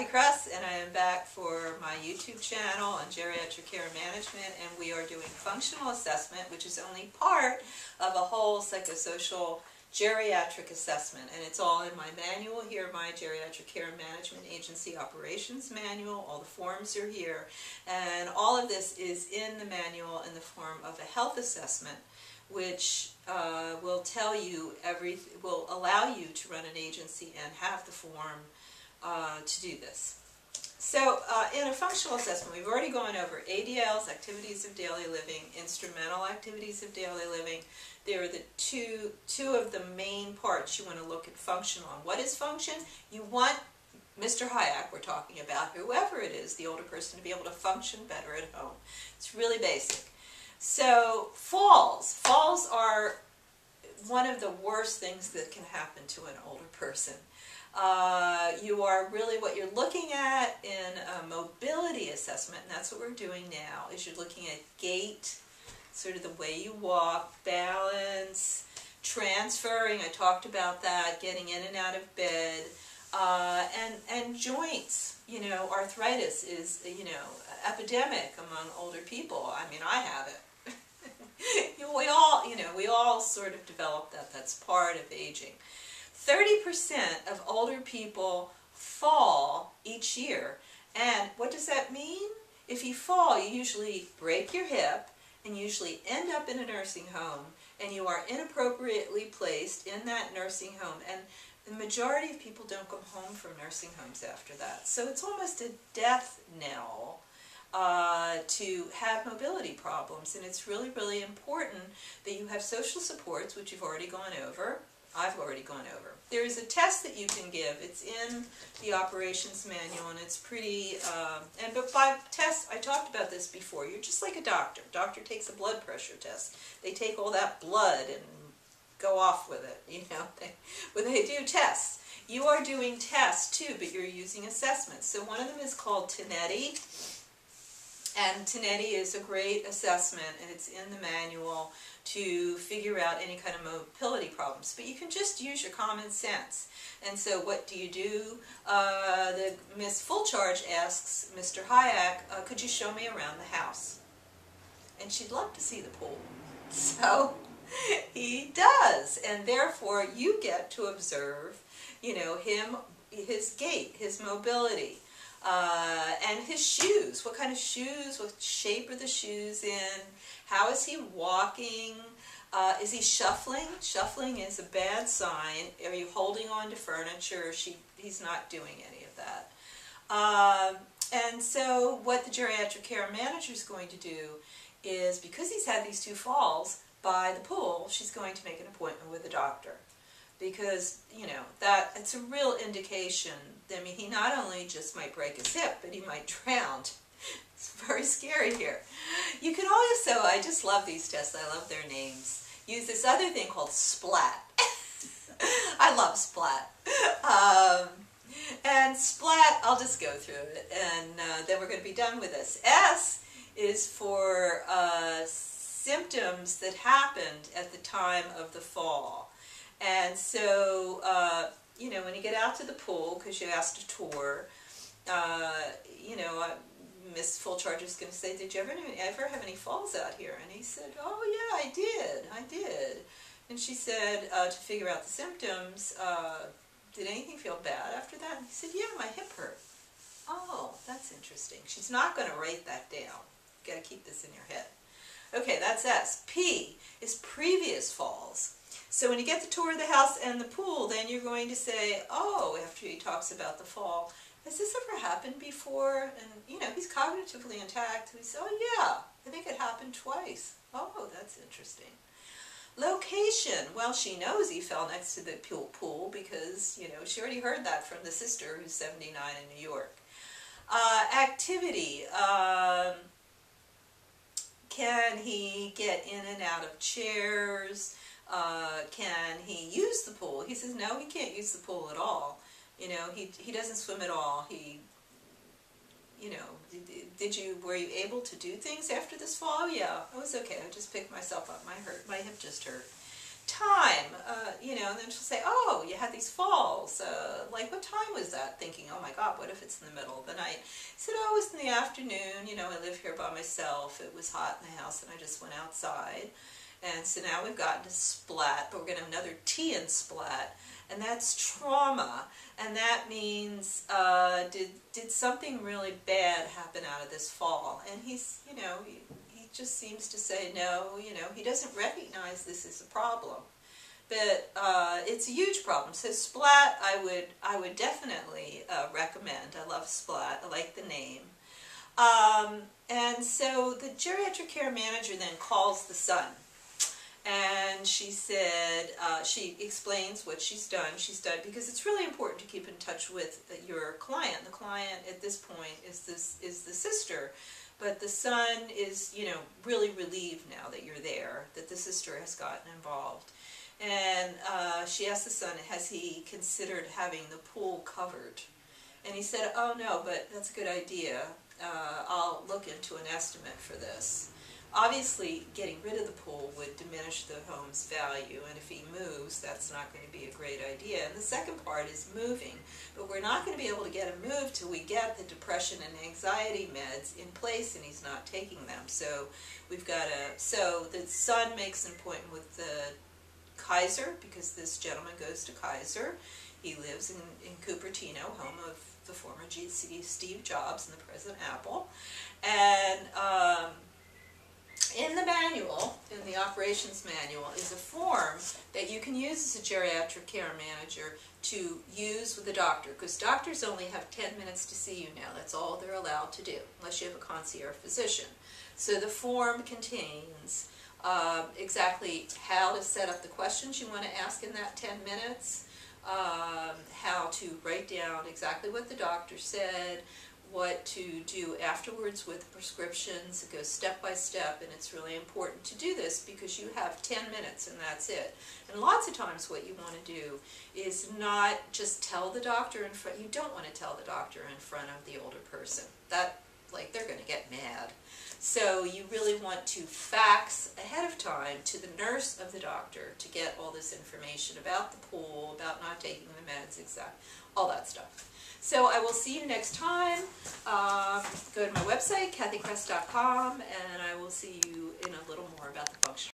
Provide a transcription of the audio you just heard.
And I am back for my YouTube channel on geriatric care and management, and we are doing functional assessment, which is only part of a whole psychosocial geriatric assessment, and it's all in my manual here, my Geriatric Care and Management Agency Operations Manual. All the forms are here, and all of this is in the manual in the form of a health assessment, which will tell you will allow you to run an agency and have the form to do this. So in a functional assessment, we've already gone over ADLs, activities of daily living, instrumental activities of daily living. There are the two of the main parts you want to look at functional on. What is function? You want Mr. Hayek, we're talking about, whoever it is, the older person, to be able to function better at home. It's really basic. So falls. Falls are one of the worst things that can happen to an older person. You are really, what you're looking at in a mobility assessment, and that's what we're doing now, is you're looking at gait, sort of the way you walk, balance, transferring, I talked about that, getting in and out of bed, and joints. You know, arthritis is, you know, epidemic among older people. I mean, I have it. We all sort of develop that. That's part of aging. 30% of older people fall each year. And what does that mean? If you fall, you usually break your hip and usually end up in a nursing home, and you are inappropriately placed in that nursing home. And the majority of people don't go home from nursing homes after that. So it's almost a death knell to have mobility problems. And it's really, really important that you have social supports, which you've already gone over. I've already gone over. There is a test that you can give. It's in the operations manual, and it's pretty, but by test, I talked about this before, you're just like a doctor. Doctor takes a blood pressure test. They take all that blood and go off with it, you know, when they do tests. You are doing tests too, but you're using assessments. So one of them is called Tinetti, and Tinetti is a great assessment, and it's in the manual to figure out any kind of mobility problems. But you can just use your common sense. And so what do? The Miss Full Charge asks Mr. Hayek, could you show me around the house? And she'd love to see the pool. So he does, and therefore you get to observe, you know, his gait, his mobility. And his shoes. What kind of shoes? What shape are the shoes in? How is he walking? Is he shuffling? Shuffling is a bad sign. Are you holding on to furniture? He's not doing any of that. And so what the geriatric care manager is going to do is, because he's had these two falls by the pool, she's going to make an appointment with a doctor. Because, you know, it's a real indication. I mean, he not only just might break his hip, but he might drown. It's very scary here. You can also, I just love these tests, I love their names, use this other thing called SPLAT. I love SPLAT. And SPLAT, I'll just go through it, and then we're going to be done with this. S is for symptoms that happened at the time of the fall. And so, you know, when you get out to the pool, because you asked a tour, you know, Miss Full Charge is going to say, did you ever have any falls out here? And he said, oh yeah, I did. And she said, to figure out the symptoms, did anything feel bad after that? And he said, yeah, my hip hurt. Oh, that's interesting. She's not going to write that down. You've got to keep this in your head. Okay, that's S. P is previous falls. So when you get the tour of the house and the pool, then you're going to say, oh, after he talks about the fall, has this ever happened before? And, you know, he's cognitively intact. He says, oh, yeah, I think it happened twice. Oh, that's interesting. Location. Well, she knows he fell next to the pool because, you know, she already heard that from the sister who's 79 in New York. Activity. Can he get in and out of chairs? Can he use the pool? He says, no, he can't use the pool at all. You know, he doesn't swim at all. You know, were you able to do things after this fall? Oh, yeah, it was okay. I just picked myself up. My hip just hurt. time, you know, and then she'll say, oh, you had these falls, like what time was that? Thinking, oh my God, what if it's in the middle of the night? I said, oh, it was in the afternoon, you know, I live here by myself, it was hot in the house and I just went outside. And so now we've gotten to splat, but we're going to have another T in splat, and that's trauma. And that means, did something really bad happen out of this fall? And he's, you know, he just seems to say no, you know, he doesn't recognize this is a problem. But it's a huge problem. So splat, I would definitely recommend. I love splat. I like the name. And so the geriatric care manager then calls the son. And she said, she explains what she's done. Because it's really important to keep in touch with your client. The client at this point is the sister, but the son is, you know, really relieved now that you're there, that the sister has gotten involved. And she asked the son, has he considered having the pool covered? And he said, oh no, but that's a good idea. I'll look into an estimate for this. Obviously, getting rid of the pool would diminish the home's value, and if he moves, that's not going to be a great idea. And the second part is moving, but we're not going to be able to get him moved till we get the depression and anxiety meds in place, and he's not taking them. So we've got to, so the son makes an appointment with the Kaiser, because this gentleman goes to Kaiser. He lives in Cupertino, home of the former Steve Jobs and the present Apple. And in the manual, in the operations manual, is a form that you can use as a geriatric care manager to use with the doctor, because doctors only have 10 minutes to see you now. That's all they're allowed to do, unless you have a concierge physician. So the form contains exactly how to set up the questions you want to ask in that 10 minutes, how to write down exactly what the doctor said, what to do afterwards with prescriptions. It goes step by step, and it's really important to do this because you have 10 minutes and that's it. And lots of times what you want to do is not just tell the doctor in front, you don't want to tell the doctor in front of the older person. That, like, they're going to get mad. So you really want to fax ahead of time to the nurse of the doctor to get all this information about the pool, about not taking the meds, all that stuff. So I will see you next time. Go to my website, kathycrest.com, and I will see you in a little more about the function.